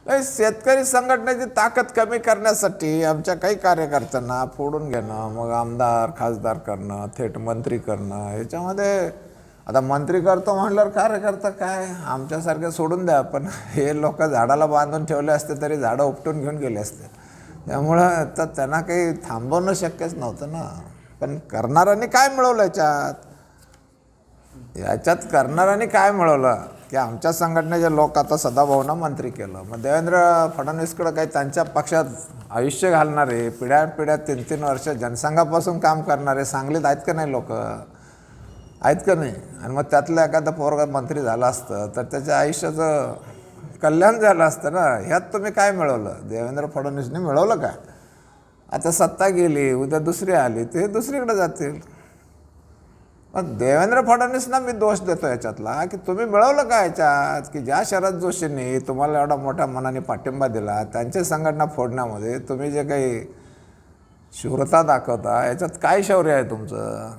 नाही, शेतकरी संघटनेची ताकद कमी करण्यासाठी आमच्या काही कार्यकर्त्यांना फोडून घेणं, मग आमदार खासदार करणं, थेट मंत्री करणं, याच्यामध्ये आता मंत्री करतो म्हटल्यावर कार्यकर्ता काय आमच्यासारखे सोडून द्या, पण हे लोक झाडाला बांधून ठेवले असते तरी झाडं उपटून घेऊन गेले असते. त्यामुळं तर त्यांना काही थांबवणं शक्यच नव्हतं ना. पण करणाऱ्यांनी काय मिळवलं याच्यात करणाऱ्यांनी काय मिळवलं की आमच्या संघटनेचे लोक आता सदाभाऊंना मंत्री केलं. मग देवेंद्र फडणवीसकडं काही त्यांच्या पक्षात आयुष्य घालणारे, पिढ्यानपिढ्या 3-3 वर्ष जनसंघापासून काम करणारे सांगलीत आहेत का नाही लोक? आहेत का नाही? आणि मग त्यातलं एखादा पोरगा मंत्री झाला असतं तर त्याच्या आयुष्याचं कल्याण झालं असतं ना. ह्यात तुम्ही काय मिळवलं? देवेंद्र फडणवीसने मिळवलं काय? आता सत्ता गेली, उद्या दुसरी आली, ते दुसरीकडे जातील. मग देवेंद्र फडणवीसना मी दोष देतो याच्यातला की तुम्ही मिळवलं का याच्यात, की ज्या शरद जोशींनी तुम्हाला एवढा मोठ्या मनाने पाठिंबा दिला त्यांची संघटना फोडण्यामध्ये तुम्ही जे काही शूरता दाखवता याच्यात काय शौर्य आहे तुमचं?